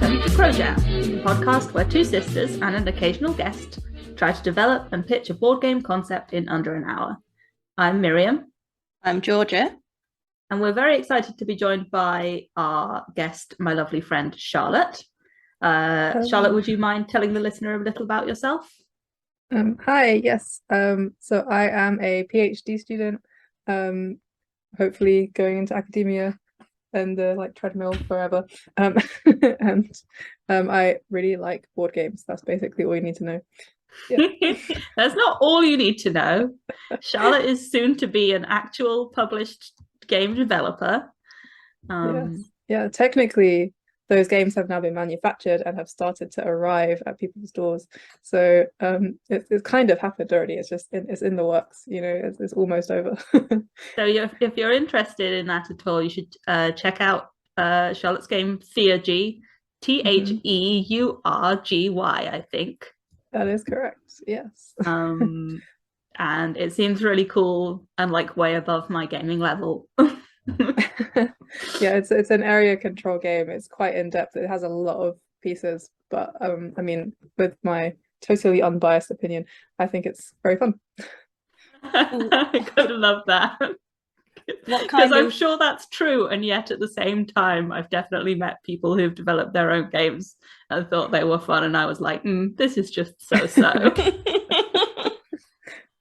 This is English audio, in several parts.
Welcome to Crow Jam, the podcast where two sisters and an occasional guest try to develop and pitch a board game concept in under an hour. I'm Miriam. I'm Georgia. And we're very excited to be joined by our guest, my lovely friend, Charlotte. Charlotte, would you mind telling the listener a little about yourself? Hi, yes. So I am a PhD student, hopefully going into academia and the treadmill forever. And I really like board games. That's basically all you need to know. Yeah. That's not all you need to know. Charlotte is soon to be an actual published game developer. Yes. Yeah, technically those games have now been manufactured and have started to arrive at people's doors. So it's kind of happened already. It's just it's in the works. You know, it's almost over. So if you're interested in that at all, you should check out Charlotte's game Theurgy, Theurgy, I think. That is correct. Yes. And it seems really cool and like way above my gaming level. Yeah, it's an area control game. It's quite in-depth. It has a lot of pieces, but I mean, with my totally unbiased opinion, I think it's very fun. I gotta love that. Because I'm sure that's true, and yet at the same time I've definitely met people who've developed their own games and thought they were fun, and I was like, this is just so.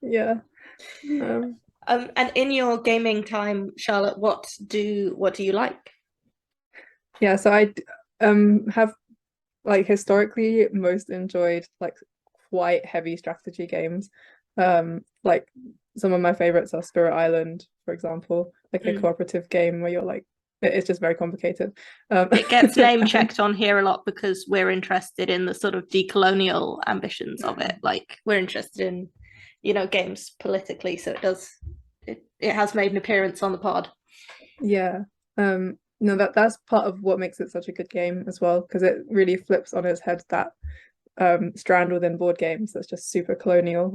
Yeah. And in your gaming time, Charlotte, what do you like? Yeah, so I have historically most enjoyed quite heavy strategy games. Like some of my favorites are Spirit Island, for example, a cooperative game where you're it's just very complicated. It gets name checked on here a lot because we're interested in the sort of decolonial ambitions of it. Like we're interested in, games politically, so it has made an appearance on the pod. Yeah. No, that's part of what makes it such a good game as well, because it really flips on its head that strand within board games that's just super colonial.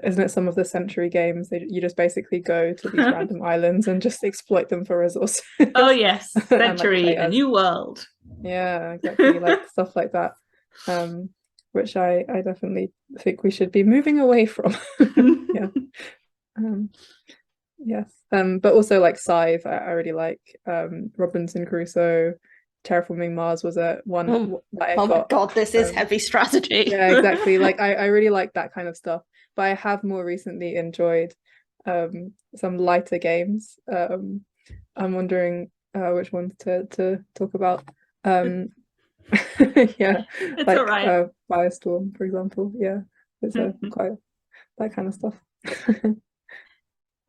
Isn't it some of the Century games? You just basically go to these random islands and just exploit them for resources. Oh yes, Century, a new world. Yeah, exactly. Stuff like that. Which I definitely think we should be moving away from. Yeah. Yes. But also Scythe, I really like. Robinson Crusoe, Terraforming Mars was one that I got. My god, this is heavy strategy. Yeah, exactly. I really like that kind of stuff. But I have more recently enjoyed some lighter games. I'm wondering which ones to talk about. Yeah, it's all right. Firestorm, for example. Yeah, it's quite that kind of stuff.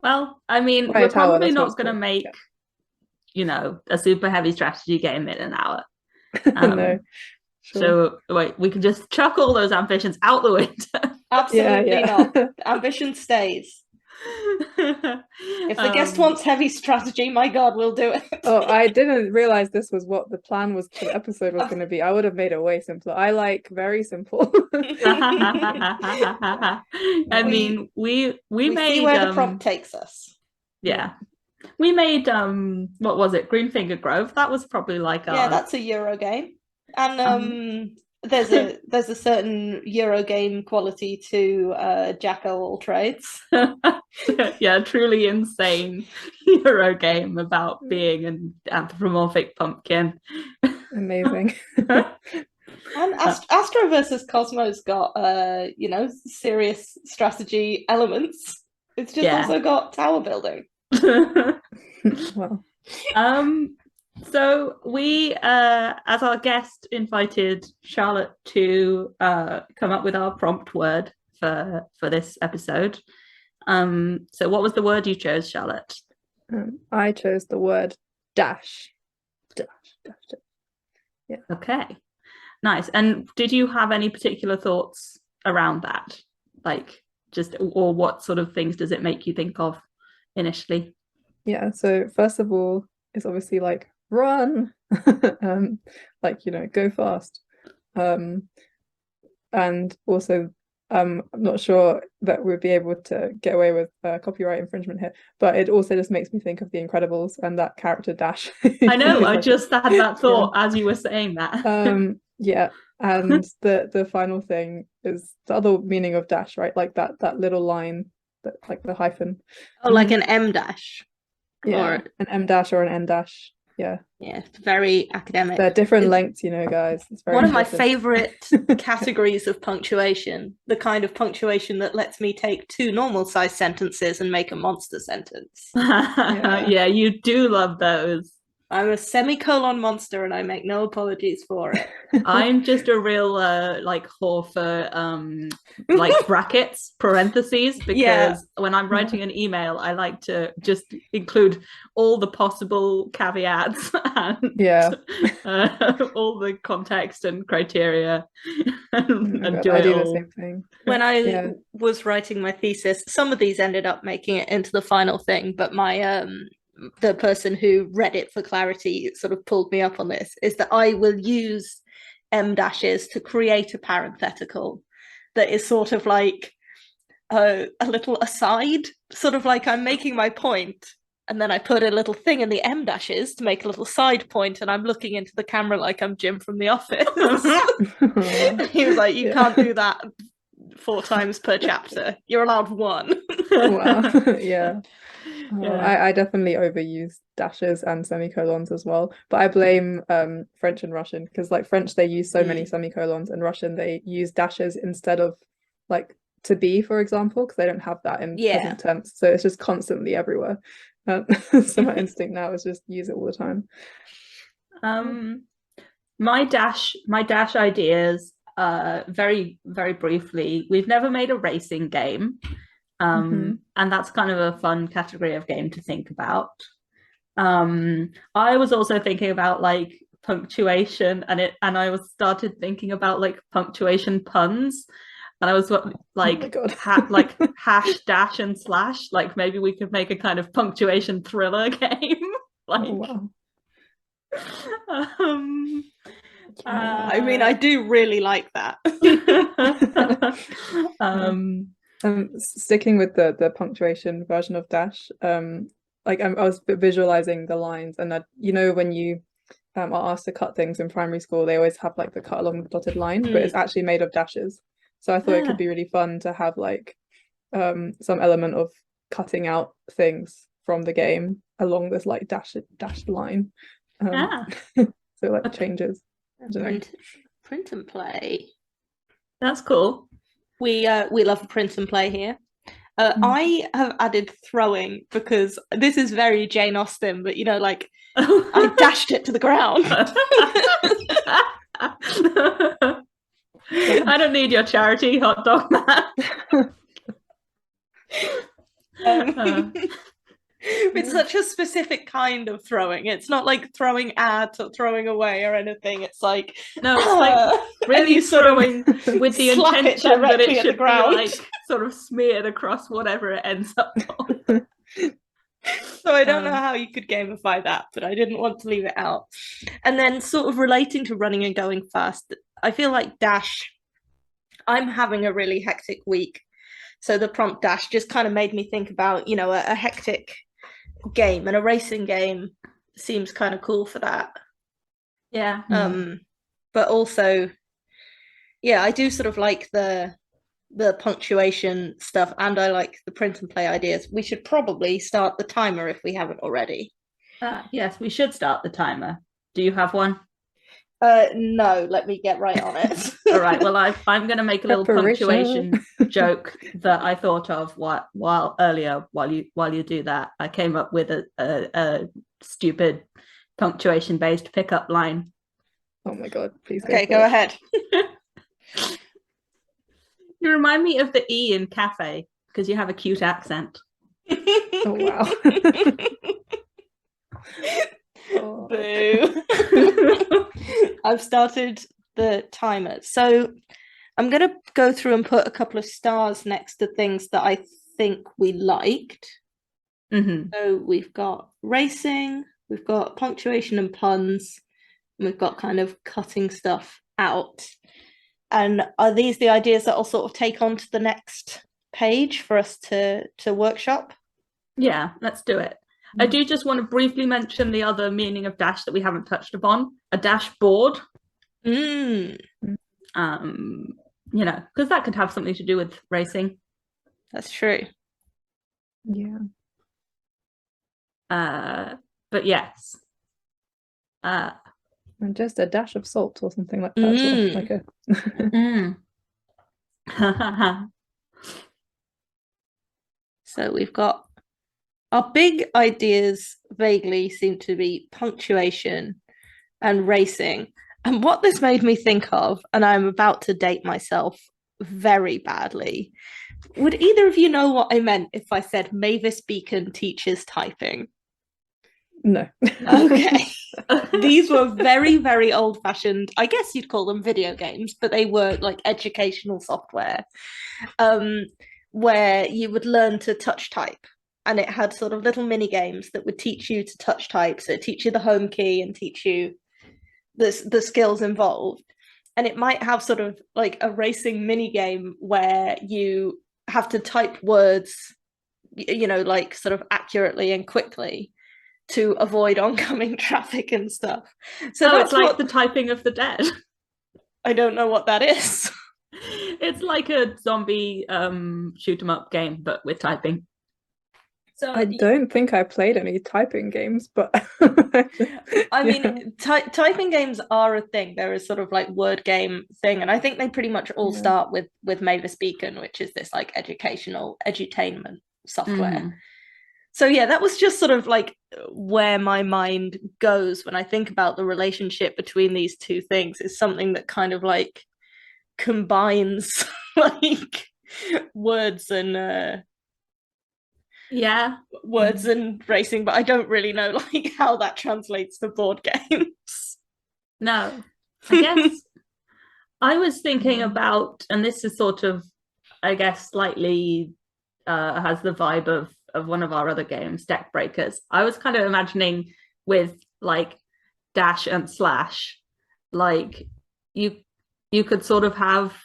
Well, I mean, we're probably not going to make, a super heavy strategy game in an hour. No. Sure. So wait, we can just chuck all those ambitions out the window. Absolutely not. Ambition stays. If the guest wants heavy strategy, my god, we'll do it. Oh, I didn't realize this was what the plan was for the episode was going to be. I would have made it way simpler. I like very simple. I mean, we made see where the prompt takes us. Yeah. We made what was it? Greenfinger Grove. That was probably that's a Euro game. And there's a certain Euro game quality to Jack o' all trades. Yeah, truly insane Euro game about being an anthropomorphic pumpkin. Amazing. And Astro versus Cosmos got serious strategy elements. It's just also got tower building. Wow. So we, as our guest, invited Charlotte to come up with our prompt word for this episode. So what was the word you chose, Charlotte? I chose the word dash. Dash. Yeah. Okay. Nice. And did you have any particular thoughts around that? Or what sort of things does it make you think of initially? Yeah. So first of all, it's obviously run, go fast. And also I'm not sure that we'd be able to get away with copyright infringement here, but it also just makes me think of The Incredibles and that character Dash. I know, I just had that thought as you were saying that. Yeah, and the final thing is the other meaning of dash, right? Like that little line, that like the hyphen. Oh, like an M dash. Yeah, or an M dash or an N dash. Yeah. Yeah, it's very academic. They're different lengths, guys. It's very one important. of my favorite categories of punctuation, the kind of punctuation that lets me take 2 normal sized sentences and make a monster sentence. Yeah, you do love those. I'm a semicolon monster and I make no apologies for it. I'm just a real like whore for like brackets, parentheses, because when I'm writing an email, I like to just include all the possible caveats and all the context and criteria and do I it do all. the same thing. When I was writing my thesis, some of these ended up making it into the final thing, but my the person who read it for clarity sort of pulled me up on this, is that I will use M dashes to create a parenthetical that is sort of like a little aside, sort of like I'm making my point and then I put a little thing in the M dashes to make a little side point, and I'm looking into the camera like I'm Jim from The Office. He was like, you can't do that 4 times per chapter. You're allowed 1. Wow. Yeah. I definitely overuse dashes and semicolons as well, but I blame French and Russian, because like French they use so many semicolons, and Russian they use dashes instead of like to be, for example, because they don't have that in present tense, so it's just constantly everywhere. So my instinct now is just use it all the time. My dash ideas, very very briefly, we've never made a racing game. And that's kind of a fun category of game to think about. I was also thinking about like punctuation, and I was started thinking about like punctuation puns, and I was like like hash, dash, and slash. Like maybe we could make a kind of punctuation thriller game. Like, I mean, I do really like that. Sticking with the punctuation version of dash, like I was visualizing the lines, and that when you are asked to cut things in primary school, they always have like the cut along the dotted line, but it's actually made of dashes. So I thought it could be really fun to have like some element of cutting out things from the game along this like dashed line. So like changes. Print and play. That's cool. We love print and play here. I have added throwing because this is very Jane Austen, but like I dashed it to the ground. I don't need your charity, hot dog man. It's such a specific kind of throwing. It's not like throwing at or throwing away or anything. It's like no, it's like really throwing with the intention that it should be like sort of smeared across whatever it ends up on. So I don't know how you could gamify that, but I didn't want to leave it out. And then sort of relating to running and going fast, I feel like dash, I'm having a really hectic week. So the prompt dash just kind of made me think about, a hectic game, and a racing game seems kind of cool for that. Yeah. But also, I do sort of like the punctuation stuff, and I like the print and play ideas. We should probably start the timer if we haven't already. Yes, we should start the timer. Do you have one? No, let me get right on it. All right, well I'm going to make a little punctuation joke that I thought of while earlier while you do that. I came up with a stupid punctuation based pickup line. Oh my god, please go ahead. You remind me of the E in cafe because you have a cute accent. Oh wow. Boo. I've started the timer. So I'm going to go through and put a couple of stars next to things that I think we liked. So we've got racing, we've got punctuation and puns, and we've got kind of cutting stuff out. And are these the ideas that I'll sort of take on to the next page for us to workshop? Yeah, let's do it. I do just want to briefly mention the other meaning of dash that we haven't touched upon. A dashboard. Mm. You know, because that could have something to do with racing. That's true. Yeah. But yes. And just a dash of salt or something like that. Sort of like a So we've got our big ideas vaguely seem to be punctuation and racing. And what this made me think of, and I'm about to date myself very badly, would either of you know what I meant if I said Mavis Beacon teaches typing? No. Okay. These were very, very old-fashioned, I guess you'd call them video games, but they were like educational software, where you would learn to touch type. And it had sort of little mini games that would teach you to touch type. So teach you the home key and teach you the skills involved. And it might have sort of like a racing mini game where you have to type words, you know, like sort of accurately and quickly to avoid oncoming traffic and stuff. So it's like the typing of the dead. I don't know what that is. It's like a zombie shoot 'em up game, but with typing. So I don't think I played any typing games, but I mean, typing games are a thing. There is sort of like word game thing, and I think they pretty much all start with Mavis Beacon, which is this like educational edutainment software. So yeah, that was just sort of like where my mind goes when I think about the relationship between these two things. Is something that kind of like combines like words and words and racing, but I don't really know like how that translates to board games. No, I guess I was thinking about, and this is sort of, I guess, slightly has the vibe of one of our other games, Deck Breakers. I was kind of imagining with like dash and slash, like you could sort of have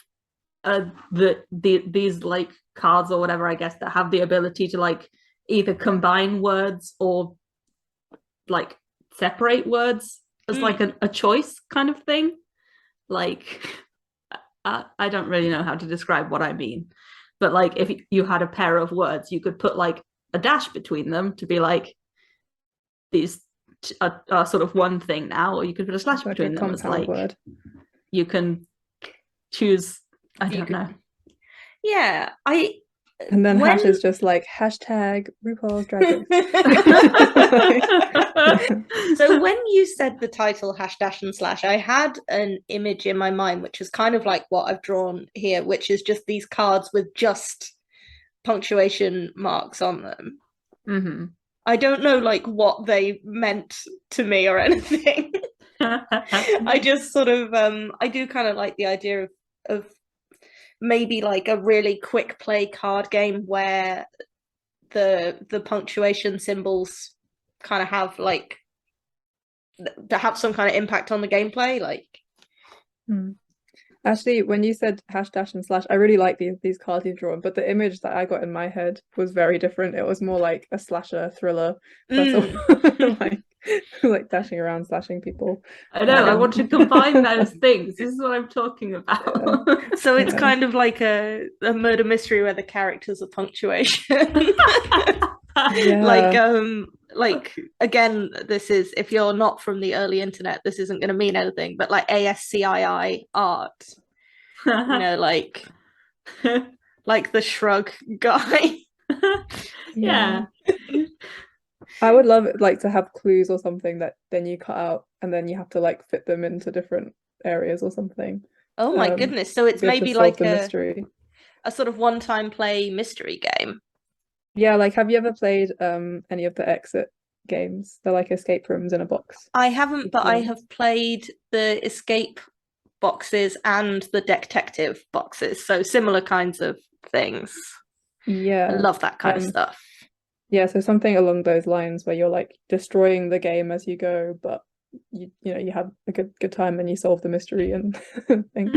these like cards or whatever, I guess, that have the ability to like either combine words or like separate words as like a choice kind of thing. Like I don't really know how to describe what I mean, but like if you had a pair of words, you could put like a dash between them to be like these are sort of one thing now, or you could put a slash between them as like word. You can choose. I don't know. Yeah, and then hash is just like hashtag RuPaul's Drag Race. So when you said the title hash dash and slash, I had an image in my mind, which is kind of like what I've drawn here, which is just these cards with just punctuation marks on them. I don't know like what they meant to me or anything. I just sort of I do kind of like the idea of maybe like a really quick play card game where the punctuation symbols kind of have like to have some kind of impact on the gameplay. Like actually, when you said hash dash and slash, I really like these cards you've drawn, but the image that I got in my head was very different. It was more like a slasher thriller, like dashing around, slashing people. I know. I want to combine those things. This is what I'm talking about. So it's kind of like a murder mystery where the characters are punctuation. Like again, this is, if you're not from the early internet, this isn't going to mean anything, but like ASCII art, you know, like the shrug guy. Yeah. I would love it like to have clues or something that then you cut out and then you have to like fit them into different areas or something. Oh my goodness. So it's maybe like a sort of one-time play mystery game. Yeah, like have you ever played any of the Exit games? They're like escape rooms in a box. I haven't, but I have played the escape boxes and the detective boxes, so similar kinds of things. Yeah, I love that kind of stuff. Yeah, so something along those lines where you're like destroying the game as you go, but you know you have a good time and you solve the mystery and things.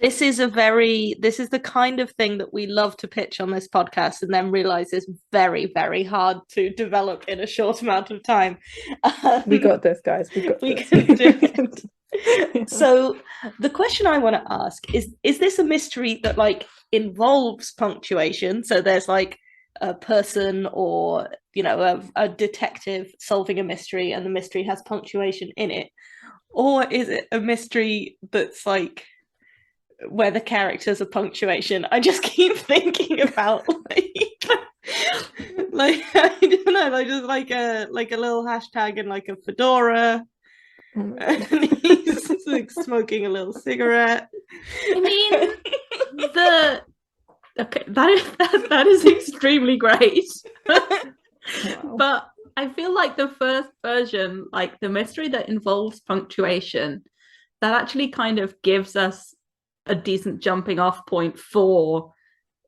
This is the kind of thing that we love to pitch on this podcast and then realize is very, very hard to develop in a short amount of time. We got this, guys. We this. can do it. So the question I want to ask is this a mystery that like involves punctuation? So there's like a person or, you know, a detective solving a mystery and the mystery has punctuation in it? Or is it a mystery that's like where the characters are punctuation? I just keep thinking about like I don't know, like just like a little hashtag and like a fedora. Oh and he's like smoking a little cigarette. I mean, that is extremely great. Wow. But I feel like the first version, like the mystery that involves punctuation, that actually kind of gives us a decent jumping off point for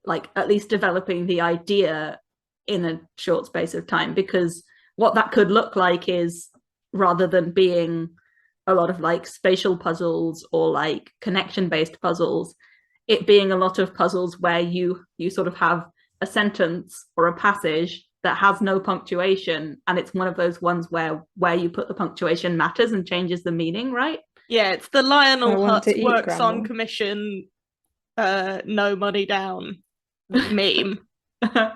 like at least developing the idea in a short space of time, because what that could look like is, rather than being a lot of like spatial puzzles or like connection based puzzles, it being a lot of puzzles where you sort of have a sentence or a passage that has no punctuation, and it's one of those ones where you put the punctuation matters and changes the meaning, right? Yeah, it's the Lionel Hutz works grandma. on commission, no money down meme. Do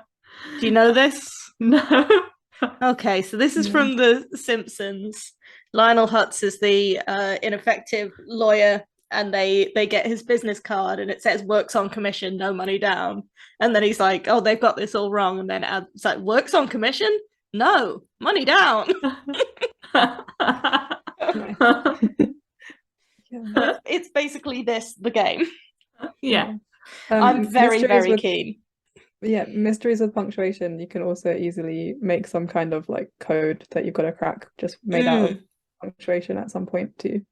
you know this? No. Okay, so this is from The Simpsons. Lionel Hutz is the ineffective lawyer, and they get his business card and it says works on commission, no money down. And then he's like, oh, they've got this all wrong. And then it's like, works on commission? No, money down. It's basically this, the game. Yeah. I'm very keen. Yeah, mysteries with punctuation, you can also easily make some kind of like code that you've got to crack just made out of punctuation at some point too.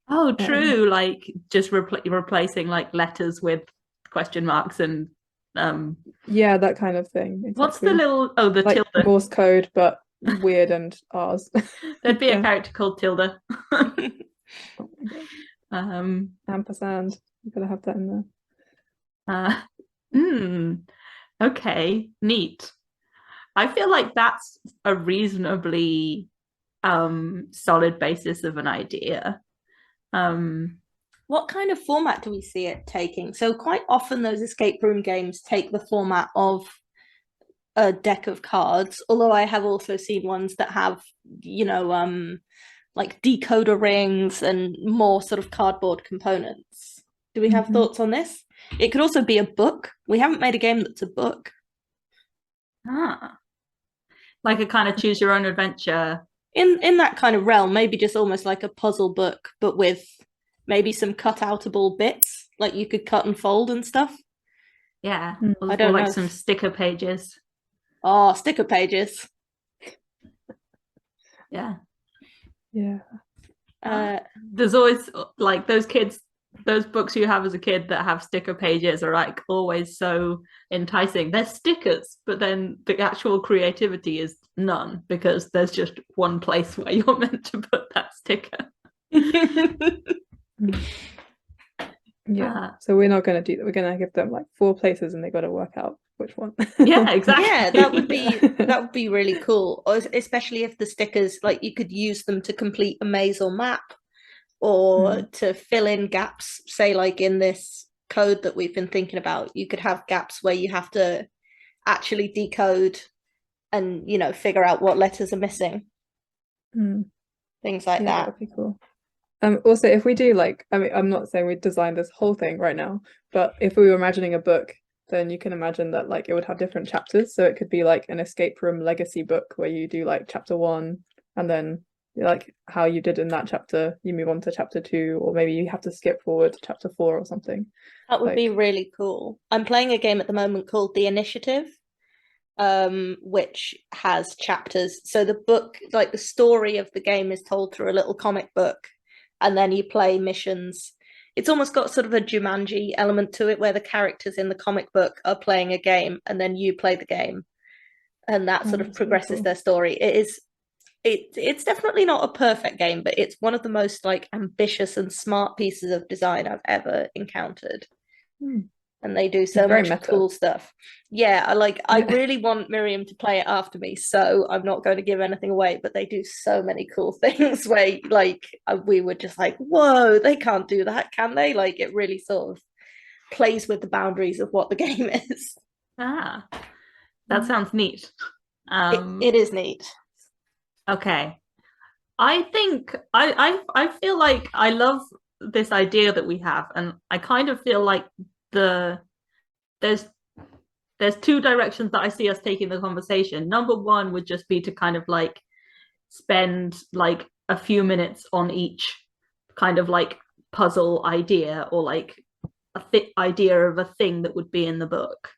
Oh, true. Like just replacing like letters with question marks and yeah, that kind of thing. Exactly. What's the little the like tilde? Morse code, but weird and ours. There'd be a character called Tilda. Oh my God. Ampersand. You've got to have that in there. Okay, neat. I feel like that's a reasonably solid basis of an idea. What kind of format do we see it taking? So quite often those escape room games take the format of a deck of cards, although I have also seen ones that have, you know, like decoder rings and more sort of cardboard components. Do we have thoughts on this? It could also be a book. We haven't made a game that's a book. Like a kind of choose your own adventure. In that kind of realm, maybe just almost like a puzzle book, but with maybe some cut-outable bits, like you could cut and fold and stuff. Yeah, I don't like some sticker pages. Oh, sticker pages. Yeah. There's always like those books you have as a kid that have sticker pages are like always so enticing. They're stickers, but then the actual creativity is none, because there's just one place where you're meant to put that sticker. Yeah. So we're not going to do that. We're going to give them like 4 places and they got to work out which one. Yeah, exactly. Yeah, that would be really cool. Especially if the stickers, like you could use them to complete a maze or map, or to fill in gaps, say like in this code that we've been thinking about, you could have gaps where you have to actually decode and, you know, figure out what letters are missing. Things like that. That'd be cool. Also, if we do like, I mean, I'm not saying we designed this whole thing right now, but if we were imagining a book, then you can imagine that like it would have different chapters. So it could be like an escape room legacy book where you do like chapter 1 and then like how you did in that chapter, you move on to chapter 2, or maybe you have to skip forward to chapter 4 or something. That would be really cool. I'm playing a game at the moment called The Initiative, which has chapters. So the book, like the story of the game, is told through a little comic book, and then you play missions. It's almost got sort of a Jumanji element to it, where the characters in the comic book are playing a game and then you play the game, and that sort of progresses their story. it's definitely not a perfect game, but it's one of the most like ambitious and smart pieces of design I've ever encountered. And they do so much cool stuff. Yeah, I really want Miriam to play it after me, so I'm not going to give anything away, but they do so many cool things where like we were just like, whoa, they can't do that, can they? Like it really sort of plays with the boundaries of what the game is. That sounds neat. It is neat. Okay. I think I feel like I love this idea that we have, and I kind of feel like there's two directions that I see us taking the conversation. Number one would just be to kind of like spend like a few minutes on each kind of like puzzle idea or like idea of a thing that would be in the book.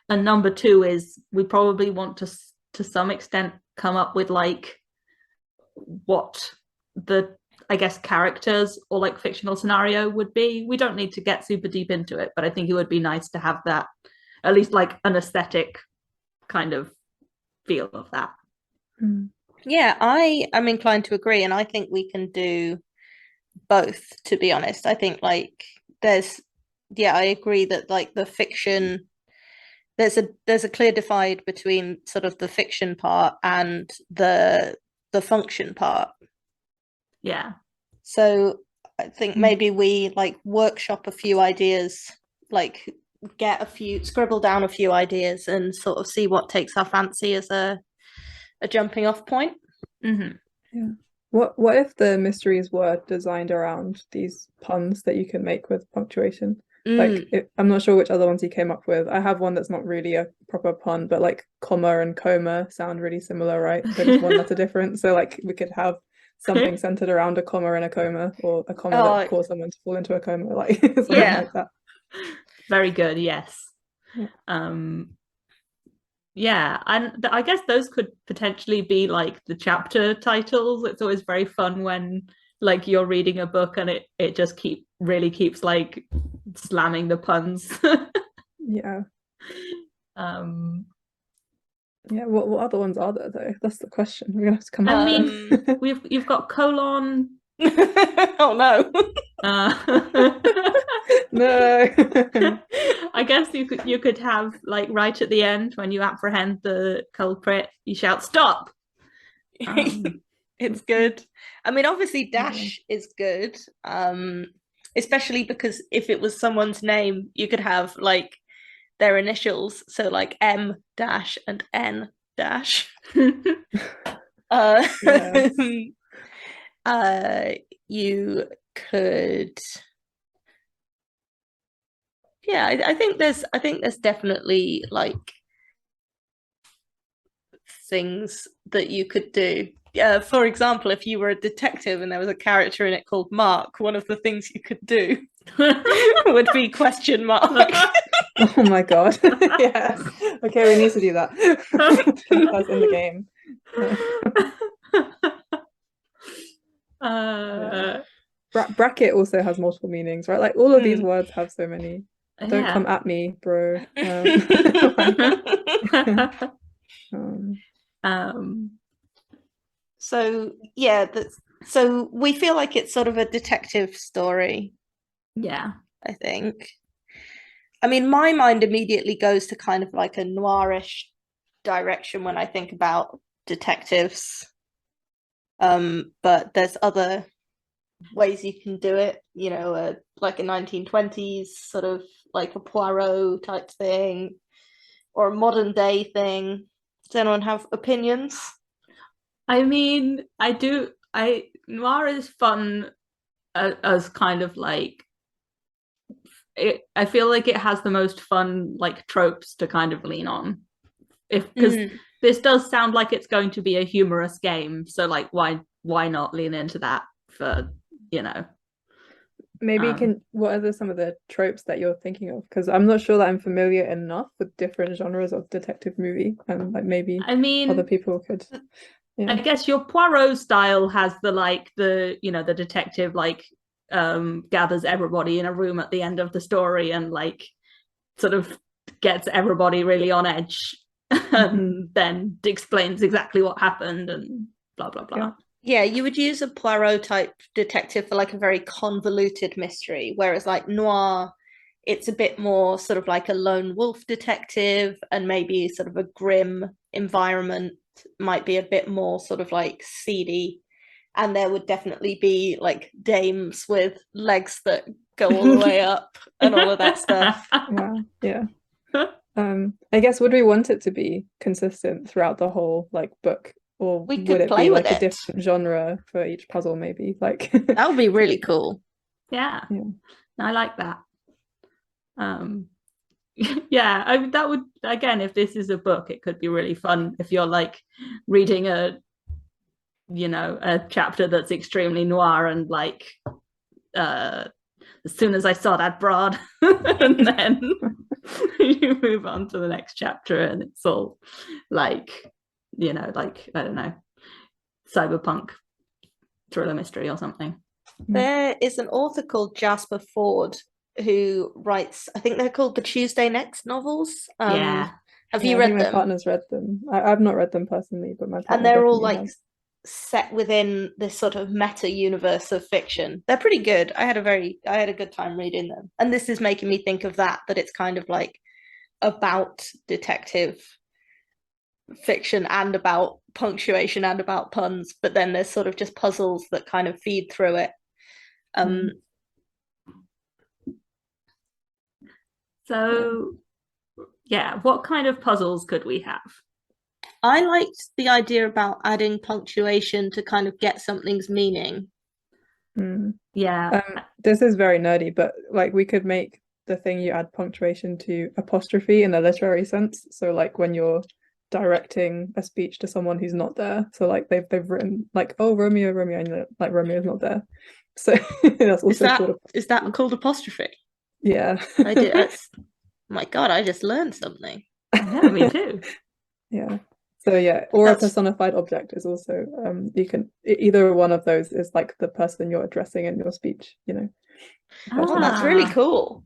And number two is we probably want to some extent come up with like what the I guess characters or like fictional scenario would be. We don't need to get super deep into it, but I think it would be nice to have that, at least like an aesthetic kind of feel of that. Yeah, I am inclined to agree, and I think we can do both, to be honest. I think like I agree that like the fiction, there's a clear divide between sort of the fiction part and the function part. Yeah. So I think maybe we like workshop a few ideas, like scribble down a few ideas and sort of see what takes our fancy as a jumping off point. Yeah. What if the mysteries were designed around these puns that you can make with punctuation? Like I'm not sure which other ones you came up with. I have one that's not really a proper pun, but like comma and coma sound really similar, right? They're just one letter different. So like we could have something centered around a comma and a coma, or a comma that caused someone to fall into a coma, like something like that. Very good. Yes. Yeah, and I guess those could potentially be like the chapter titles. It's always very fun when like you're reading a book and it just keeps like slamming the puns. Yeah. Yeah, what other ones are there though? That's the question. We're gonna have to come I mean, you've got colon. Oh no. No. I guess you could have like right at the end when you apprehend the culprit, you shout stop. It's good. I mean, obviously dash is good. Especially because if it was someone's name, you could have like their initials, so like M dash and N dash. You could, yeah, I think there's definitely like things that you could do. For example, if you were a detective and there was a character in it called Mark, one of the things you could do would be question mark. Oh my god. Yes. Okay, we need to do that. That's in the game. Bracket also has multiple meanings, right? Like all of these words have so many. Don't come at me, bro. So yeah, so we feel like it's sort of a detective story. Yeah, I think. I mean, my mind immediately goes to kind of like a noirish direction when I think about detectives. But there's other ways you can do it, you know, like a 1920s sort of like a Poirot type thing, or a modern day thing. Does anyone have opinions? I mean, noir is fun as kind of like I feel like it has the most fun like tropes to kind of lean on, because this does sound like it's going to be a humorous game, so like why not lean into that for, you know. Maybe what are some of the tropes that you're thinking of? Because I'm not sure that I'm familiar enough with different genres of detective movie, and like maybe other people could. Yeah. I guess your Poirot style has the detective like gathers everybody in a room at the end of the story and like sort of gets everybody really on edge and then explains exactly what happened, and blah blah blah. Yeah, you would use a Poirot type detective for like a very convoluted mystery, whereas like noir, it's a bit more sort of like a lone wolf detective, and maybe sort of a grim environment might be a bit more sort of like seedy. And there would definitely be like dames with legs that go all the way up and all of that stuff. Wow. Yeah. I guess, would we want it to be consistent throughout the whole like book, or We would could it play be with like a it. different genre for each puzzle, maybe? Like That would be really cool. Yeah. Yeah. I like that. Yeah, that would, again, if this is a book, it could be really fun if you're like reading a chapter that's extremely noir, and like as soon as I saw that broad, and then you move on to the next chapter and it's all like, like, I don't know, cyberpunk thriller mystery or something. There is an author called Jasper Ford who writes, I think they're called the Tuesday Next novels. Yeah. Have you read them? My partner's read them. I've not read them personally, but my partner and they're all like has. set within this sort of meta universe of fiction. They're pretty good. I had a good time reading them. And this is making me think of that it's kind of like about detective fiction and about punctuation and about puns, but then there's sort of just puzzles that kind of feed through it. So yeah, what kind of puzzles could we have? I liked the idea about adding punctuation to kind of get something's meaning. Yeah. This is very nerdy, but like we could make the thing you add punctuation to apostrophe in the literary sense. So like when you're directing a speech to someone who's not there, so like they've written like, oh, Romeo, and you're like, Romeo's not there. So that's also called is that called apostrophe? Yeah. I did. Oh my God, I just learned something. Yeah, me too. Yeah. So yeah, or a personified object is also you can, either one of those is like the person you're addressing in your speech, Oh, that's really cool.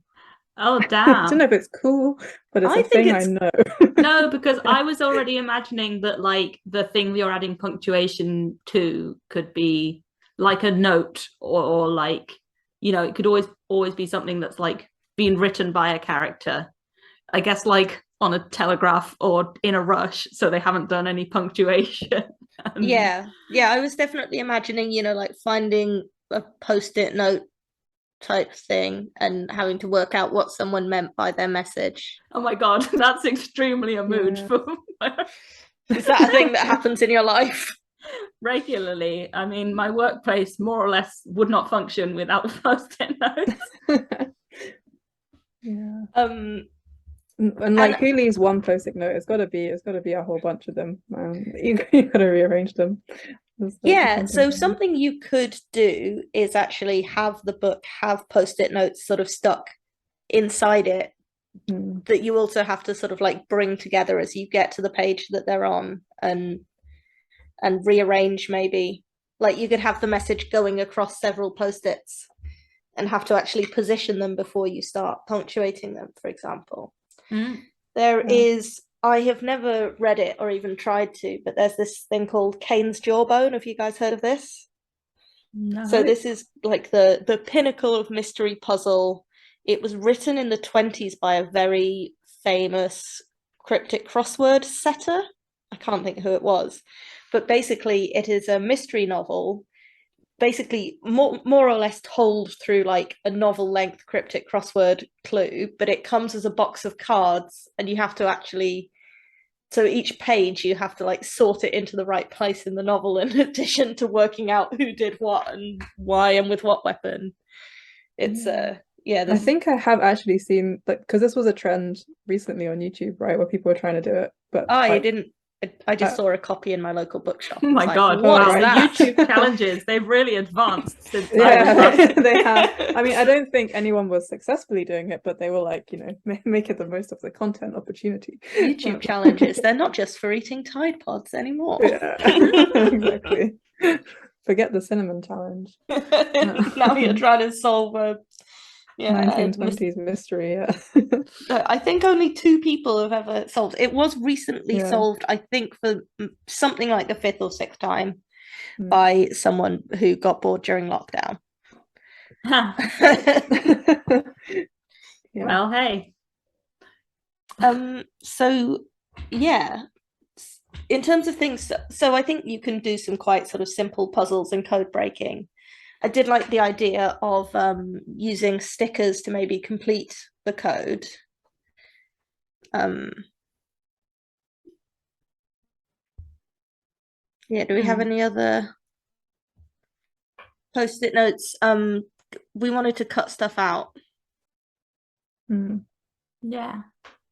Oh, damn. I don't know if it's cool, but it's a thing I know. No, because I was already imagining that like the thing you're adding punctuation to could be like a note, or like, it could always be something that's like being written by a character, I guess, like on a telegraph or in a rush, so they haven't done any punctuation. Yeah, I was definitely imagining, like finding a post-it note type thing and having to work out what someone meant by their message. Oh my God, that's extremely a mood for Is that a thing that happens in your life? Regularly. I mean, my workplace more or less would not function without post-it notes. Yeah. And like, who leaves one post-it note? It's got to be a whole bunch of them. You got to rearrange them. Yeah, so something you could do is actually have the book have post-it notes sort of stuck inside it that you also have to sort of like bring together as you get to the page that they're on, and rearrange. Maybe like you could have the message going across several post-its and have to actually position them before you start punctuating them, for example. There is, I have never read it or even tried to, but there's this thing called Cain's Jawbone. Have you guys heard of this? No. So this is like the pinnacle of mystery puzzle. It was written in the 1920s by a very famous cryptic crossword setter. I can't think who it was, but basically it is a mystery novel, basically more or less told through like a novel length cryptic crossword clue, but it comes as a box of cards, and you have to actually, so each page you have to like sort it into the right place in the novel, in addition to working out who did what and why and with what weapon. It's I think I have actually seen, like, because this was a trend recently on YouTube, right, where people were trying to do it, but I just saw a copy in my local bookshop. Oh my God, what is that? YouTube challenges, they've really advanced since they have. I mean, I don't think anyone was successfully doing it, but they were like, make it the most of the content opportunity. YouTube challenges, they're not just for eating Tide Pods anymore. Yeah, exactly. Forget the cinnamon challenge. Now you're trying to solve a 1920s mystery. I think only 2 people have ever solved it. Was recently solved, I think, for something like the 5th or 6th time. by someone who got bored during lockdown. Well, hey. So yeah, in terms of things, so I think you can do some quite sort of simple puzzles and code breaking. I did like the idea of using stickers to maybe complete the code. Yeah, do we have any other post-it notes? We wanted to cut stuff out. Yeah.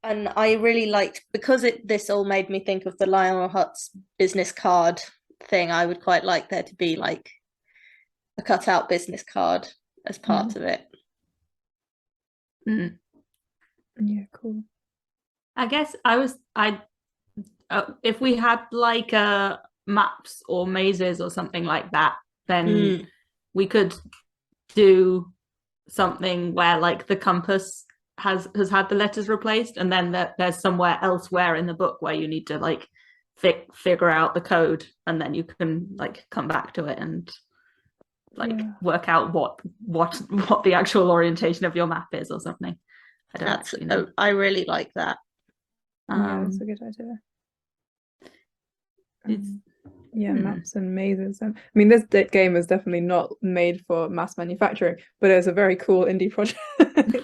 And I really liked, because this all made me think of the Lionel Hutz business card thing, I would quite like there to be like a cut-out business card as part of it. Yeah, cool. I guess if we had like maps or mazes or something like that, then we could do something where like the compass has had the letters replaced, and then there's somewhere elsewhere in the book where you need to like figure out the code, and then you can like come back to it and like work out what the actual orientation of your map is or something. I don't actually know. I really like that. Yeah, that's a good idea. Maps and mazes. I mean, this game is definitely not made for mass manufacturing, but it's a very cool indie project kind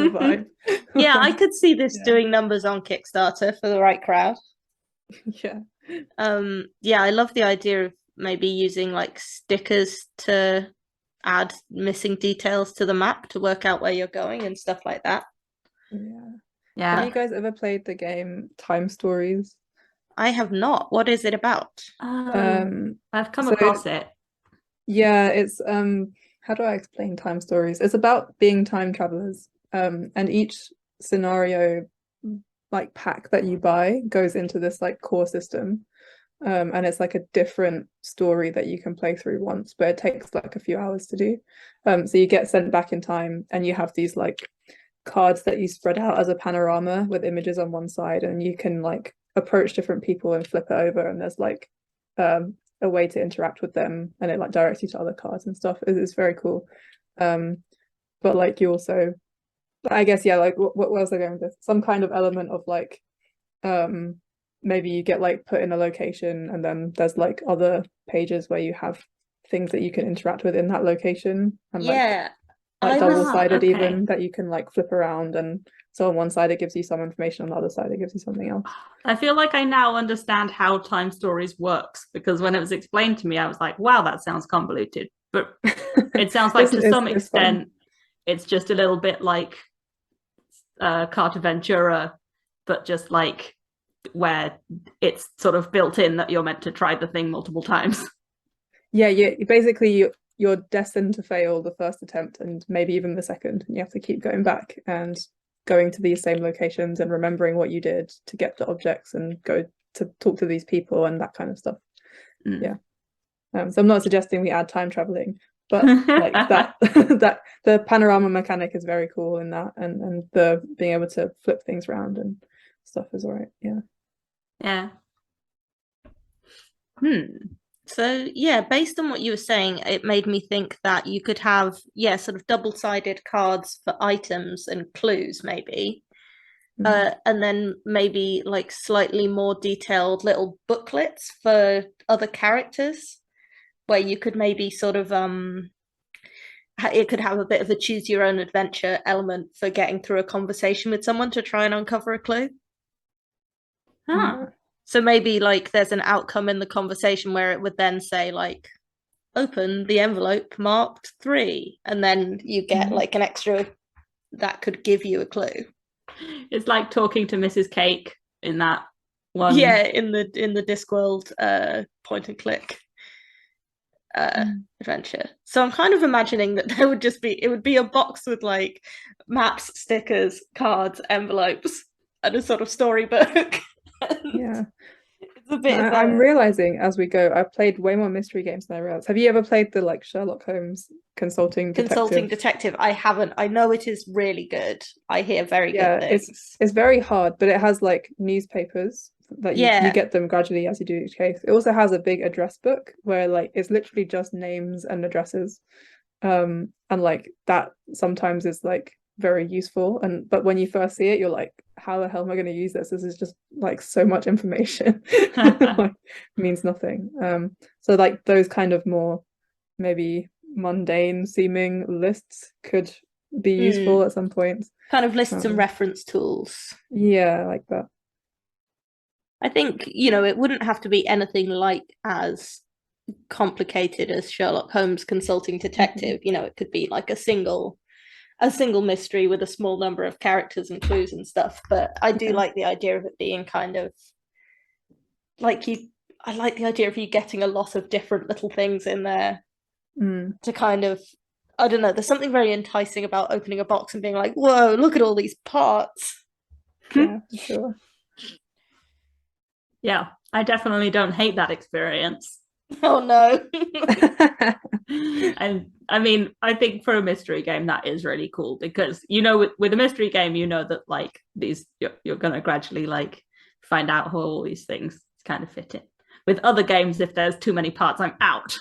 of vibe. Yeah, I could see this doing numbers on Kickstarter for the right crowd. Yeah. Yeah, I love the idea of maybe using like stickers to add missing details to the map to work out where you're going and stuff like that. Yeah. Have you guys ever played the game Time Stories? I have not. What is it about? I've come across it. Yeah, it's how do I explain Time Stories? It's about being time travelers. And each scenario like pack that you buy goes into this like core system. And it's like a different story that you can play through once, but it takes like a few hours to do. So you get sent back in time, and you have these like cards that you spread out as a panorama with images on one side, and you can like approach different people and flip it over, and there's like a way to interact with them, and it like directs you to other cards and stuff. It's very cool. But like you also, I guess, like what was I going with this? Some kind of element of like maybe you get like put in a location, and then there's like other pages where you have things that you can interact with in that location, and like double-sided even that you can like flip around, and so on one side it gives you some information, on the other side it gives you something else. I feel like I now understand how Time Stories works, because when it was explained to me, I was like, wow, that sounds convoluted. But it sounds like to some extent it's just a little bit like Cartaventura, but just like where it's sort of built in that you're meant to try the thing multiple times. Yeah, basically you're destined to fail the first attempt and maybe even the second, and you have to keep going back and going to these same locations and remembering what you did to get the objects and go to talk to these people and that kind of stuff. So I'm not suggesting we add time traveling, but like that the panorama mechanic is very cool in that, and the being able to flip things around and stuff is all right. So yeah, based on what you were saying, it made me think that you could have sort of double-sided cards for items and clues maybe, and then maybe like slightly more detailed little booklets for other characters, where you could maybe sort of it could have a bit of a choose your own adventure element for getting through a conversation with someone to try and uncover a clue. So maybe like there's an outcome in the conversation where it would then say like, open the envelope marked 3, and then you get like an extra that could give you a clue. It's like talking to Mrs. Cake in that one. Yeah, in the Discworld point and click adventure. So I'm kind of imagining that there would just be, it would be a box with like maps, stickers, cards, envelopes, and a sort of storybook. It's a bit. I'm realizing as we go, I've played way more mystery games than I realized. Have you ever played the like Sherlock Holmes consulting detective? I haven't. I know it is really good. I hear very good things. It's very hard, but it has like newspapers that you get them gradually as you do each case. It also has a big address book where like it's literally just names and addresses. And like that sometimes is like very useful, but when you first see it you're like, how the hell am I going to use this is just like so much information. Like, means nothing. So like those kind of more maybe mundane seeming lists could be useful at some point, kind of lists and reference tools. Yeah, like that. I think, you know, it wouldn't have to be anything like as complicated as Sherlock Holmes consulting detective. You know, it could be like a single mystery with a small number of characters and clues and stuff. But I do like the idea of it being kind of like I like the idea of you getting a lot of different little things in there to kind of, I don't know, there's something very enticing about opening a box and being like, whoa, look at all these parts. Yeah, for sure. Yeah, I definitely don't hate that experience. Oh no. And I mean, I think for a mystery game that is really cool because, you know, with a mystery game, you know that like you're gonna gradually like find out how all these things kind of fit in. With other games, if there's too many parts, I'm out.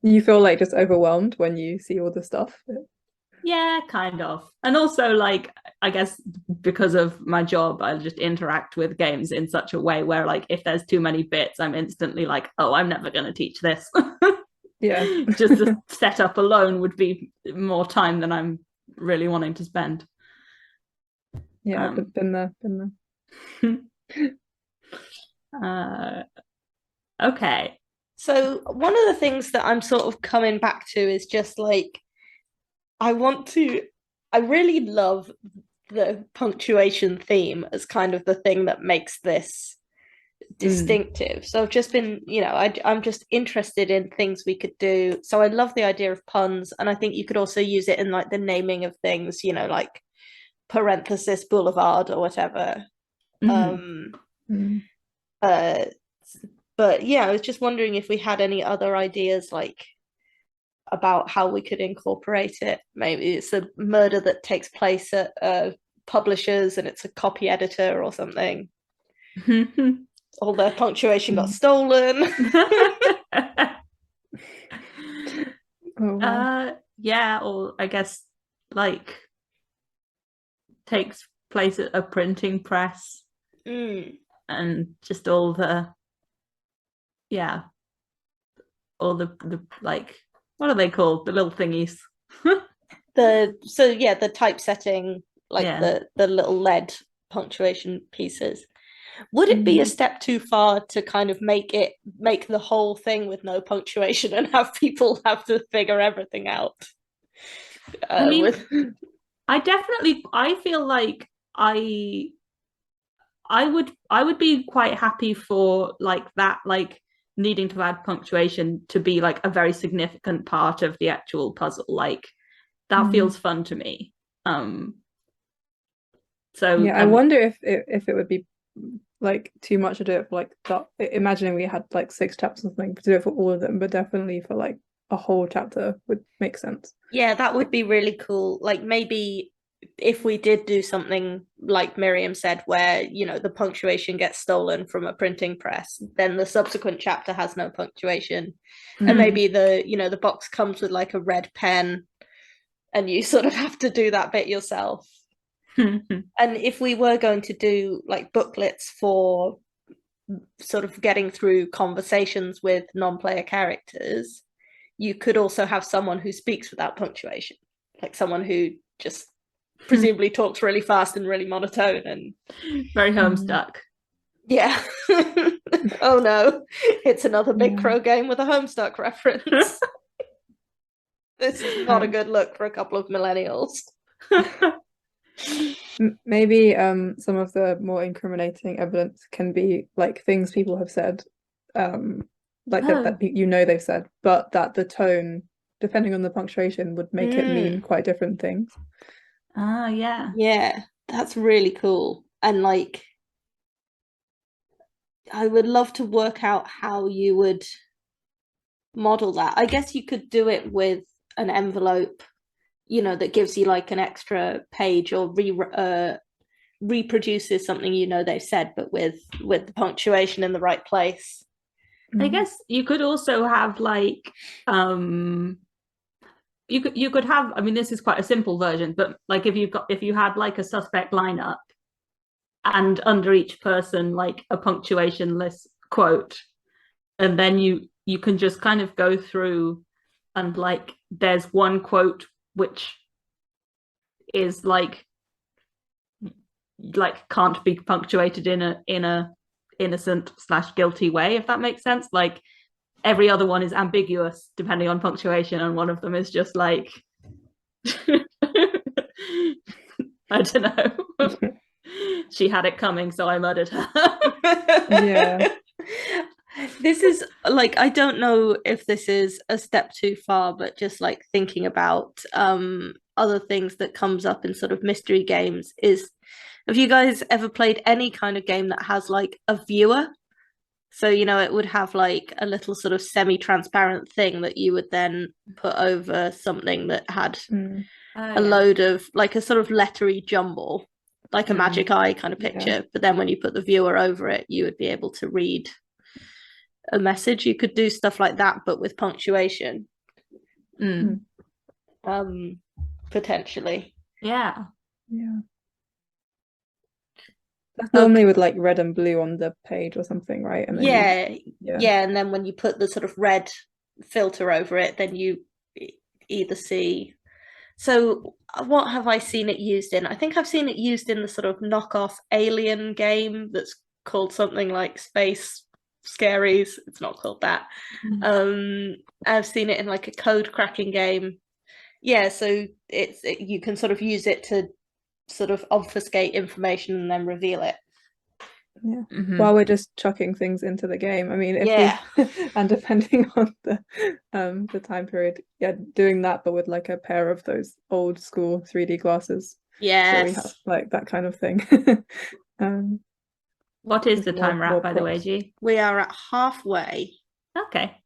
You feel like just overwhelmed when you see all the stuff. Yeah, kind of. And also, like, I guess because of my job, I just interact with games in such a way where, like, if there's too many bits, I'm instantly like, oh, I'm never going to teach this. Yeah. Just the setup alone would be more time than I'm really wanting to spend. Yeah, been there. Okay. So one of the things that I'm sort of coming back to is just like, I really love the punctuation theme as kind of the thing that makes this distinctive. So I've just been, you know, I'm just interested in things we could do. So I love the idea of puns, and I think you could also use it in like the naming of things, you know, like parenthesis boulevard or whatever. But yeah, I was just wondering if we had any other ideas like about how we could incorporate it. Maybe it's a murder that takes place at publishers and it's a copy editor or something. All their punctuation got stolen. Oh, wow. Yeah, or I guess like takes place at a printing press and just all the like, what are they called, the little thingies? The typesetting, like the little lead punctuation pieces. Would it be a step too far to kind of make the whole thing with no punctuation and have people have to figure everything out? I mean, I feel like I would be quite happy for like that, like needing to add punctuation to be like a very significant part of the actual puzzle. Like that feels fun to me. So yeah, I wonder if it would be like too much to do it for like that. Imagining we had like 6 chapters or something to do it for all of them, but definitely for like a whole chapter would make sense. Yeah, that would be really cool. Like maybe if we did do something like Miriam said, where, you know, the punctuation gets stolen from a printing press, then the subsequent chapter has no punctuation. And maybe the box comes with like a red pen and you sort of have to do that bit yourself. And if we were going to do like booklets for sort of getting through conversations with non-player characters, you could also have someone who speaks without punctuation, like someone who just presumably talks really fast and really monotone and very Homestuck. Yeah. Oh no, it's another Big Crow game with a Homestuck reference. This is not a good look for a couple of millennials. Maybe some of the more incriminating evidence can be like things people have said, like that you know they've said, but that the tone, depending on the punctuation, would make it mean quite different things. Yeah, that's really cool. And like I would love to work out how you would model that. I guess you could do it with an envelope, that gives you like an extra page, or reproduces something they've said, but with the punctuation in the right place. I guess you could also have like you could have, I mean, this is quite a simple version, but like if you had like a suspect lineup, and under each person like a punctuation-less quote, and then you can just kind of go through, and like there's one quote which is like can't be punctuated in a innocent/guilty way, if that makes sense. Like every other one is ambiguous depending on punctuation, and one of them is just like I don't know. She had it coming, so I murdered her. Yeah. This is like, I don't know if this is a step too far, but just like thinking about other things that comes up in sort of mystery games is, have you guys ever played any kind of game that has like a viewer? So, it would have like a little sort of semi-transparent thing that you would then put over something that had a load of like a sort of lettery jumble, like a magic eye kind of picture. Yeah. But then when you put the viewer over it, you would be able to read a message. You could do stuff like that, but with punctuation. Potentially. Yeah. That's normally with like red and blue on the page or something, right? And then and then when you put the sort of red filter over it, then you either see. So what have I seen it used in? I think I've seen it used in the sort of knockoff Alien game that's called something like Space Scaries. It's not called that. I've seen it in like a code cracking game. Yeah, so you can sort of use it to sort of obfuscate information and then reveal it. Yeah. While we're just chucking things into the game. I mean, and depending on the time period, doing that, but with like a pair of those old school 3D glasses. Yes. So we have like that kind of thing. What is the time wrap, by the way, G? We are at halfway. Okay.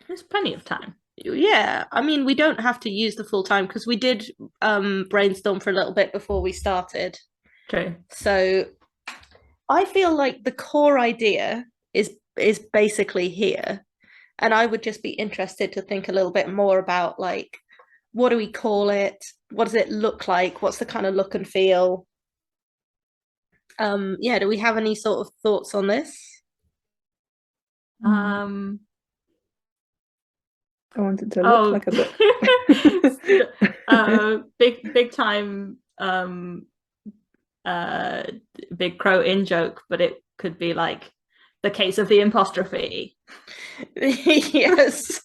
There's plenty of time. Yeah, I mean, we don't have to use the full time because we did brainstorm for a little bit before we started. True. So I feel like the core idea is basically here, and I would just be interested to think a little bit more about like, what do we call it? What does it look like? What's the kind of look and feel? Do we have any sort of thoughts on this? I wanted to look like a book. Big time big crow in joke, but it could be like the case of the Impostrophe. Yes,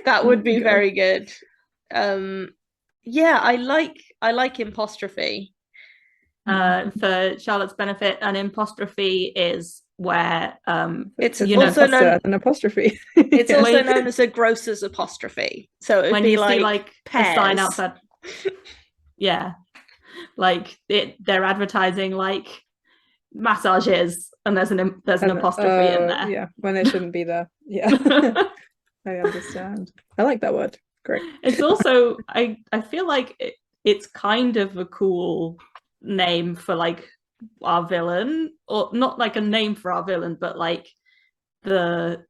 that would be very good. I like Impostrophe. For Charlotte's benefit, an Impostrophe is where it's also known as an apostrophe. It's also known as a grocer's apostrophe. So it would be like a sign outside. Yeah, like they're advertising like massages, and there's an apostrophe in there. Yeah, when it shouldn't be there. Yeah, I understand. I like that word. Great. It's also I feel like it's kind of a cool name for like our villain, or not like a name for our villain, but like the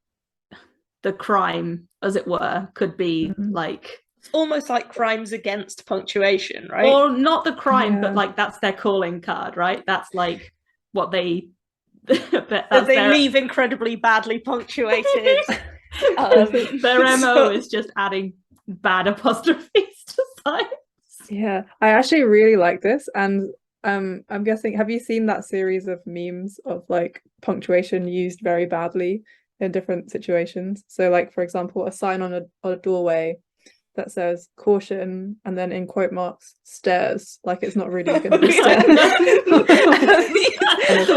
crime, as it were, could be like, it's almost like crimes against punctuation, right? Or not the crime, but like that's their calling card, right? That's like what they leave incredibly badly punctuated. Their MO is just adding bad apostrophes to signs. Yeah, I actually really like this, and I'm guessing, have you seen that series of memes of like punctuation used very badly in different situations? So like, for example, a sign on a doorway that says caution, and then in quote marks stairs, like it's not really going to be stairs. The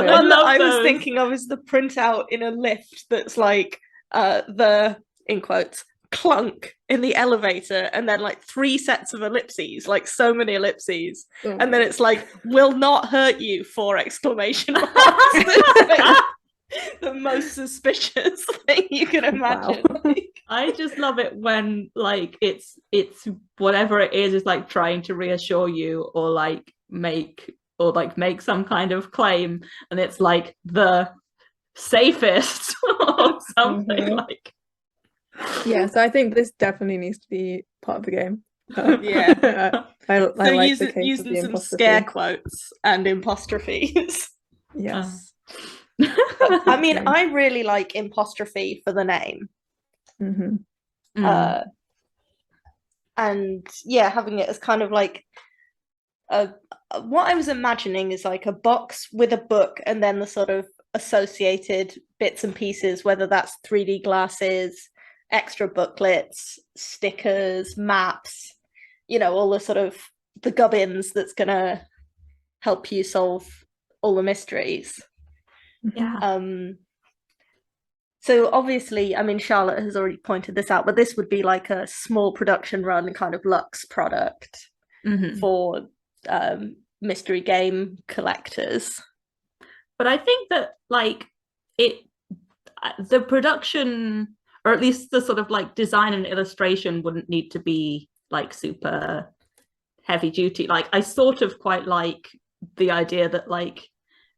one that I was thinking of is the printout in a lift that's like the, in quotes, clunk in the elevator, and then like 3 sets of ellipses, like so many ellipses, and then it's like, will not hurt you, 4 exclamation marks. the most suspicious thing you can imagine. Wow. I just love it when like it's whatever it is like trying to reassure you or like make some kind of claim, and it's like the safest or something like. Yeah, so I think this definitely needs to be part of the game. Yeah. I So like the case of using the some impostrophe. scare quotes and impostrophes. Yes. I mean, I really like Impostrophe for the name. And yeah, having it as kind of like what I was imagining is like a box with a book and then the sort of associated bits and pieces, whether that's 3D glasses, extra booklets, stickers, maps, all the sort of the gubbins that's gonna help you solve all the mysteries. Yeah. So obviously, I mean, Charlotte has already pointed this out, but this would be like a small production run kind of luxe product for mystery game collectors. But I think that like the production, or at least the sort of like design and illustration, wouldn't need to be like super heavy duty. Like I sort of quite like the idea that like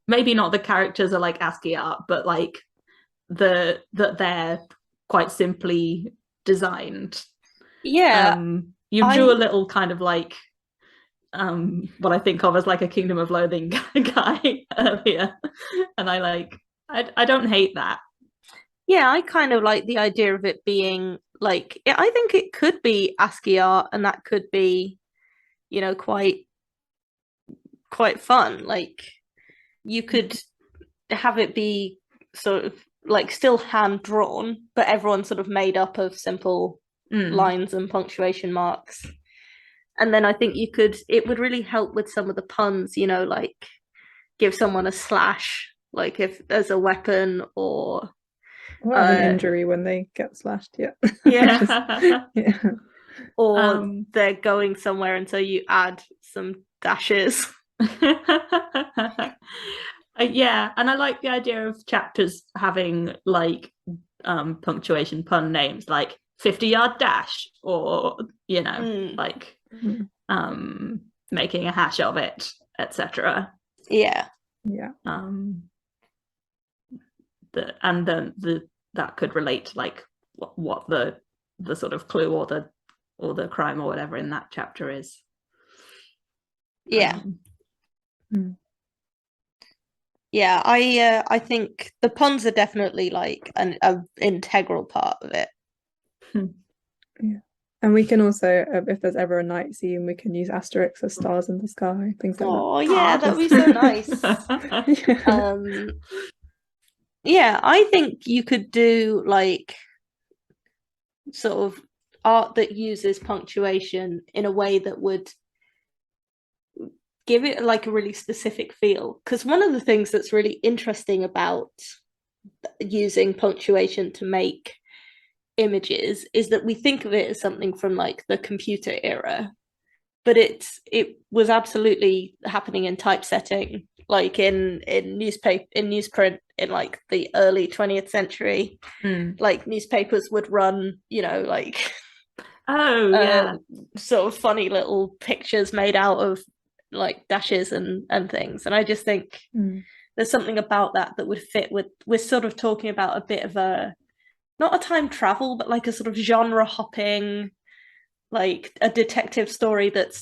maybe not the characters are like ASCII art, but like that they're quite simply designed. Yeah. You drew a little kind of like what I think of as like a Kingdom of Loathing guy earlier, and I don't hate that. Yeah, I kind of like the idea of it being like I think it could be ASCII art, and that could be, quite fun. Like you could have it be sort of like still hand drawn, but everyone's sort of made up of simple lines and punctuation marks. And then I think it would really help with some of the puns, like give someone a slash, like if there's a weapon or an injury when they get slashed. Yeah. Yeah. Or they're going somewhere, and so you add some dashes. Yeah, and I like the idea of chapters having like punctuation pun names, like 50-yard dash, or like making a hash of it, etc. Yeah. That could relate to like what the sort of clue or the crime or whatever in that chapter is. Yeah. Yeah, I think the puns are definitely like an integral part of it. Yeah. And we can also, if there's ever a night scene, we can use asterisks as stars in the sky, things like that. Oh yeah, that would be so nice. Yeah, I think you could do like sort of art that uses punctuation in a way that would give it like a really specific feel. Because one of the things that's really interesting about using punctuation to make images is that we think of it as something from like the computer era, but it was absolutely happening in typesetting, like in newsprint in like the early 20th century. Like newspapers would run, like sort of funny little pictures made out of like dashes and things. And I just think there's something about that would fit with, we're sort of talking about a bit of a, not a time travel, but like a sort of genre hopping, like a detective story that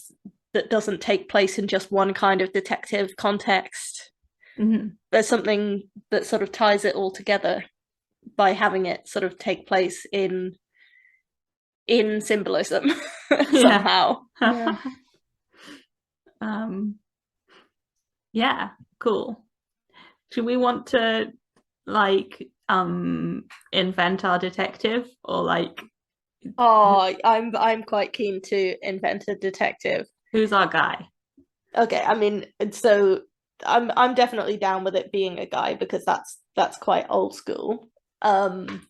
doesn't take place in just one kind of detective context. There's something that sort of ties it all together by having it sort of take place in symbolism somehow. Yeah, cool. Do we want to like invent our detective, or like I'm quite keen to invent a detective. Who's our guy? Okay, I mean, so I'm definitely down with it being a guy, because that's quite old school. Sam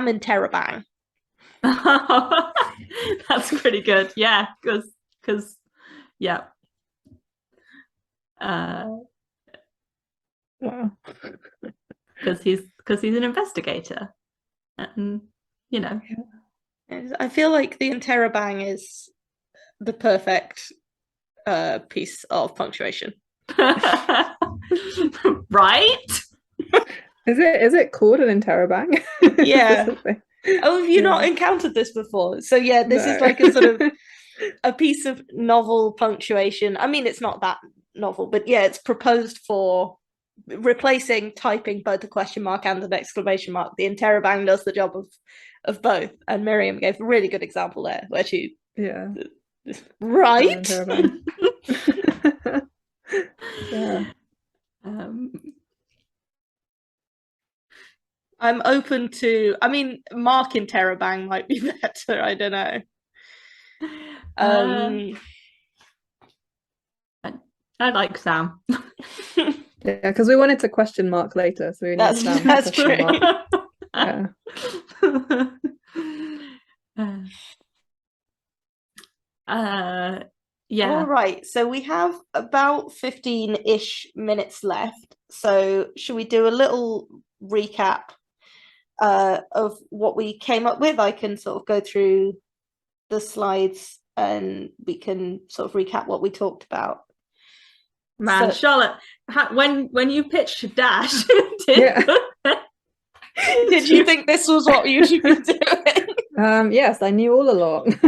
Interrobang. That's pretty good. Yeah, because yeah. Wow. Because he's an investigator, and you know. I feel like the Interrobang is the perfect piece of punctuation. Right? Is it called an Interrobang? Yeah. Oh, have you not encountered this before? So yeah, this is like a sort of a piece of novel punctuation. I mean, it's not that novel, but yeah, it's proposed for replacing typing both a question mark and an exclamation mark. The Interrobang does the job of both, and Miriam gave a really good example there where she right. Yeah. I'm open to. I mean, Mark Interrobang might be better. I don't know. I like Sam. Yeah, because we wanted to question mark later, so we need Sam. That's true. Mark. Yeah. Yeah. All right. So we have about 15-ish minutes left. So should we do a little recap of what we came up with? I can sort of go through the slides and we can sort of recap what we talked about. Man, so, Charlotte, when you pitched Dash, did you think this was what you should be doing? Yes, I knew all along.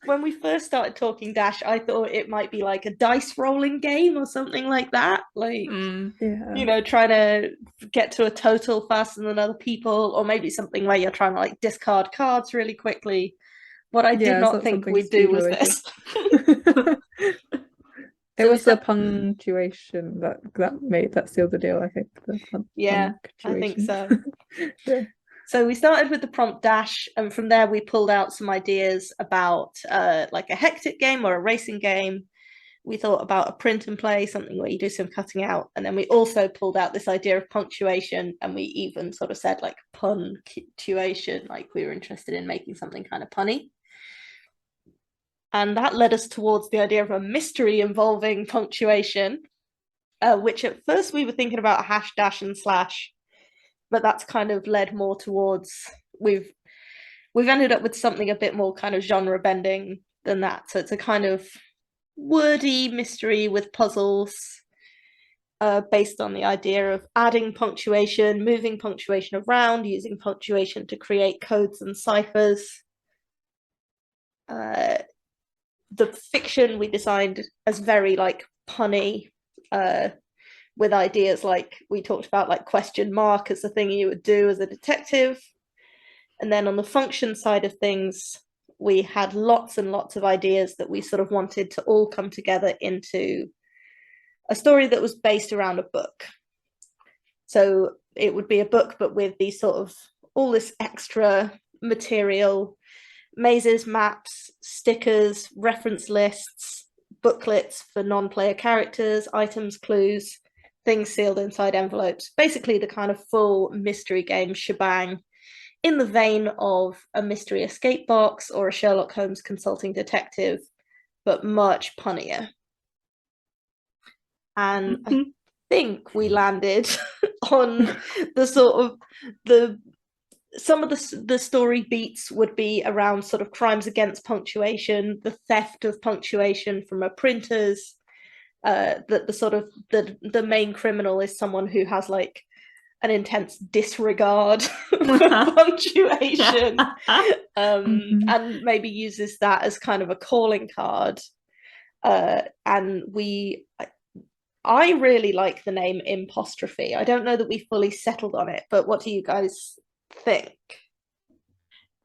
When we first started talking Dash, I thought it might be like a dice rolling game or something like that. Like, you know, trying to get to a total faster than other people, or maybe something where you're trying to like discard cards really quickly. What I did not think we'd do was this. It was the punctuation that sealed the deal, I think. I think so. So we started with the prompt Dash, and from there we pulled out some ideas about like a hectic game or a racing game. We thought about a print and play, something where you do some cutting out, and then we also pulled out this idea of punctuation, and we even sort of said like pun-ctuation, like we were interested in making something kind of punny. And that led us towards the idea of a mystery involving punctuation, which at first we were thinking about a hash, dash, and slash, but that's kind of led more towards we've ended up with something a bit more kind of genre bending than that. So it's a kind of wordy mystery with puzzles based on the idea of adding punctuation, moving punctuation around, using punctuation to create codes and ciphers. The fiction we designed as very like punny, with ideas like we talked about, like question mark as the thing you would do as a detective. And then on the function side of things, we had lots and lots of ideas that we sort of wanted to all come together into a story that was based around a book. So it would be a book, but with these sort of all this extra material, mazes, maps, stickers, reference lists, booklets for non-player characters, items, clues, things sealed inside envelopes. Basically the kind of full mystery game shebang in the vein of a mystery escape box or a Sherlock Holmes consulting detective, but much punnier. And I think we landed on the sort of some of the story beats would be around sort of crimes against punctuation, the theft of punctuation from a printer's, that the sort of the main criminal is someone who has like an intense disregard for punctuation, and maybe uses that as kind of a calling card. And I really like the name Impostrophe. I don't know that we fully settled on it, but what do you guys think?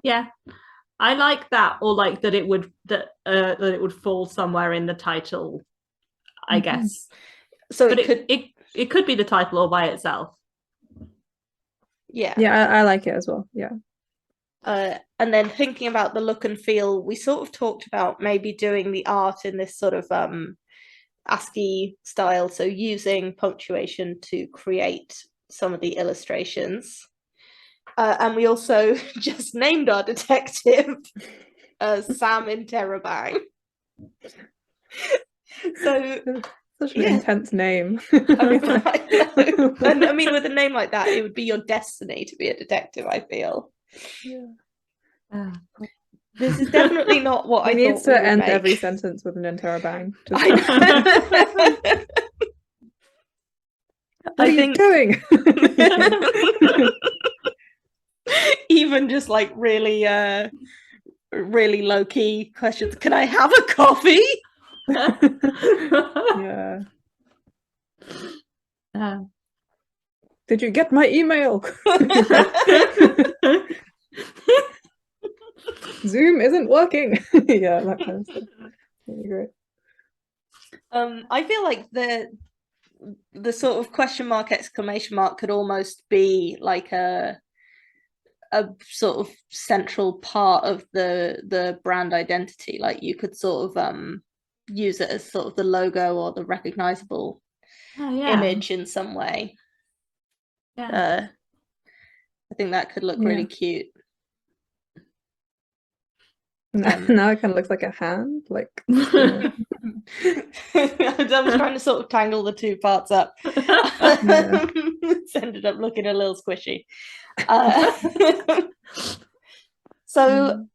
Yeah, I like that, or like that it would that it would fall somewhere in the title, I guess. So but it could be the title all by itself. Yeah, I like it as well. Yeah. And then thinking about the look and feel, we sort of talked about maybe doing the art in this sort of ASCII style, so using punctuation to create some of the illustrations. And we also just named our detective Sam Interrobang. So such an intense name. I know. And I mean, with a name like that, it would be your destiny to be a detective, I feel. Yeah. This is definitely not what I thought. He needs to end make. every sentence with an interrobang. What are you doing? Even just like really really low-key questions. Can I have a coffee? Yeah. Did you get my email? Zoom isn't working. Yeah, that kind of stuff. Really great. I feel like the sort of question mark, exclamation mark could almost be like a sort of central part of the brand identity. Like you could sort of use it as sort of the logo or the recognizable image in some way. I think that could look really cute. Now it kind of looks like a hand, like I was trying to sort of tangle the two parts up. It's ended up looking a little squishy. So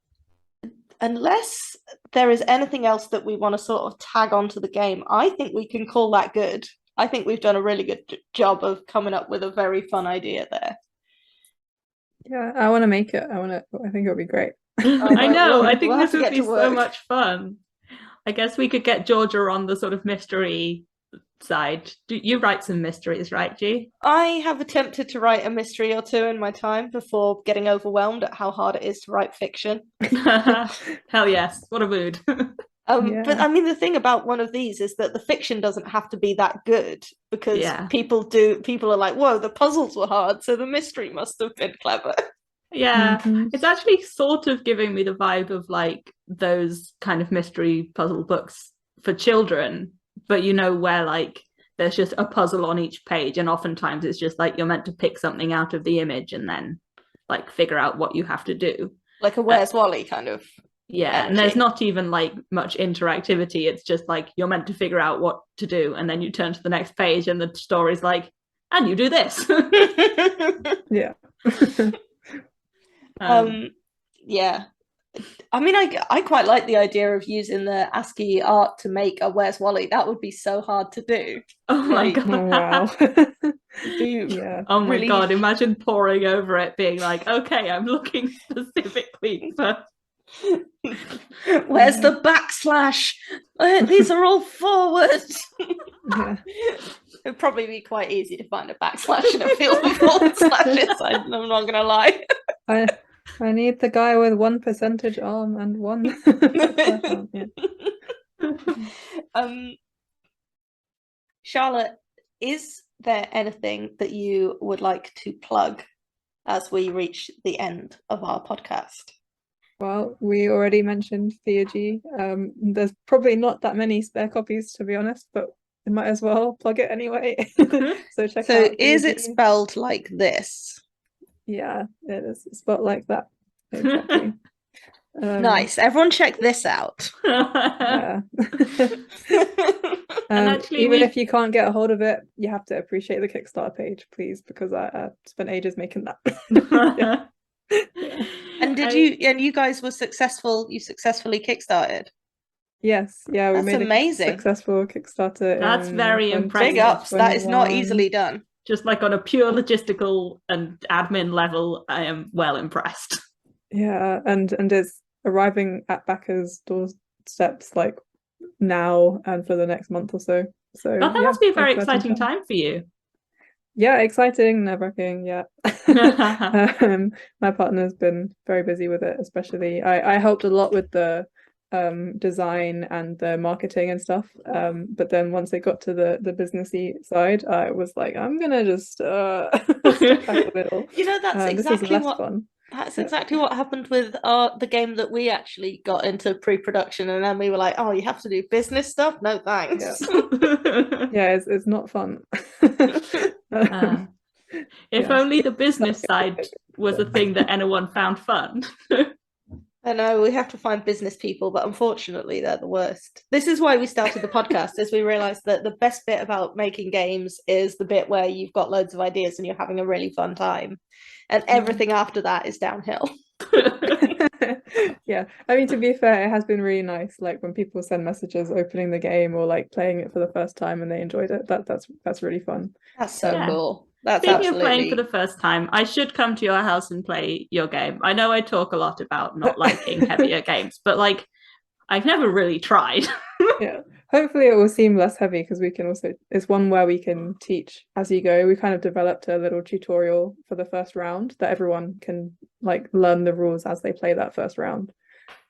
unless there is anything else that we want to sort of tag onto the game, I think we can call that good. I think we've done a really good job of coming up with a very fun idea there. Yeah, I want to make it. I think it'll be great. I know. I think this would be so much fun. I guess we could get Georgia on the sort of mystery side. You write some mysteries, right, G? I have attempted to write a mystery or two in my time before getting overwhelmed at how hard it is to write fiction. Hell yes, what a mood. But I mean, the thing about one of these is that the fiction doesn't have to be that good, because people are like, whoa, the puzzles were hard, so the mystery must have been clever. Yeah, it's actually sort of giving me the vibe of like those kind of mystery puzzle books for children, but you know, where like there's just a puzzle on each page, and oftentimes it's just like you're meant to pick something out of the image and then like figure out what you have to do, like a Where's Wally kind of energy. And there's not even like much interactivity. It's just like you're meant to figure out what to do, and then you turn to the next page and the story's like, and you do this. Yeah. Yeah, I mean, I quite like the idea of using the ASCII art to make a Where's Wally. That would be so hard to do. Oh my god! Oh, wow. Yeah. Oh my god! Imagine poring over it, being like, "Okay, I'm looking specifically for where's the backslash? These are all forwards." Yeah. It'd probably be quite easy to find a backslash in a field of forward slashes. I'm not gonna lie. I need the guy with 1% arm and 1 arm. Yeah. Charlotte, is there anything that you would like to plug as we reach the end of our podcast? Well, we already mentioned Theurgy. There's probably not that many spare copies, to be honest, but we might as well plug it anyway. So check out. So is it spelled like this? Yeah, it is spelled like that. Exactly. Nice. Everyone check this out. Yeah. And actually, even if you can't get a hold of it, you have to appreciate the Kickstarter page, please, because I spent ages making that. Yeah. And you guys were successful? You successfully kickstarted? Yes, yeah, we made amazing. A successful Kickstarter. That's very impressive. Big ups. That is not easily done. Just like on a pure logistical and admin level, I am well impressed. Yeah, and it's arriving at backers' doorsteps like now and for the next month or so. So that must be a very exciting time for you. Yeah, exciting, nerve-wracking, yeah. My partner's been very busy with it, especially. I helped a lot with the design and the marketing and stuff, but then once it got to the businessy side, I was like, I'm gonna just step back a little. You know, that's exactly what fun. That's exactly what happened with the game that we actually got into pre-production, and then we were like, oh, you have to do business stuff? No thanks. Yeah, it's not fun. If only the business side was a thing that anyone found fun. I know we have to find business people, but unfortunately they're the worst. This is why we started the podcast, as we realized that the best bit about making games is the bit where you've got loads of ideas and you're having a really fun time. And everything after that is downhill. Yeah, I mean, to be fair, it has been really nice, like when people send messages opening the game or like playing it for the first time and they enjoyed it. That's really fun. That's so cool. That's Speaking absolutely... of playing for the first time, I should come to your house and play your game. I know I talk a lot about not liking heavier games, but like I've never really tried. Yeah, hopefully it will seem less heavy because we can also, it's one where we can teach as you go. We kind of developed a little tutorial for the first round that everyone can like learn the rules as they play that first round,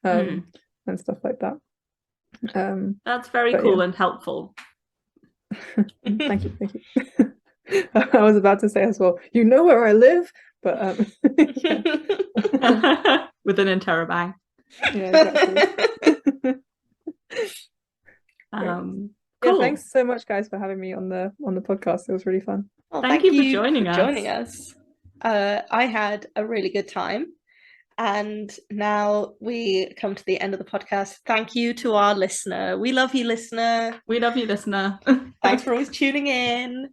and stuff like that. That's very cool and helpful. Thank you. I was about to say as well, you know where I live, but with an interrobang. Yeah, exactly. Cool. Yeah, thanks so much, guys, for having me on the podcast. It was really fun. Well, thank you for joining us. I had a really good time. And now we come to the end of the podcast. Thank you to our listener. We love you, listener. We love you, listener. Thanks for always tuning in.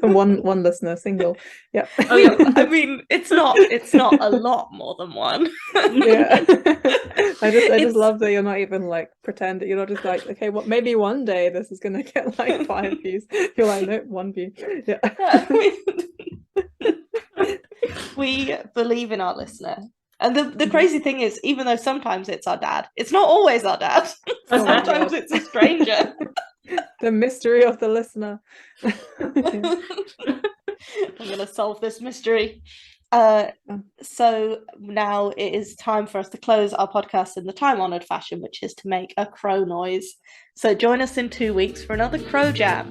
One listener, single. Yeah. Oh, yeah. I mean, it's not a lot more than one. Yeah. I just love that you're not even like pretend that you're not just like, okay, well, maybe one day this is gonna get like 5 views. You're like, no, 1 view. Yeah. We believe in our listener. And the crazy thing is, even though sometimes it's our dad, it's not always our dad. Sometimes it's a stranger. The mystery of the listener. I'm going to solve this mystery. So now it is time for us to close our podcast in the time-honoured fashion, which is to make a crow noise. So join us in 2 weeks for another Crow Jam.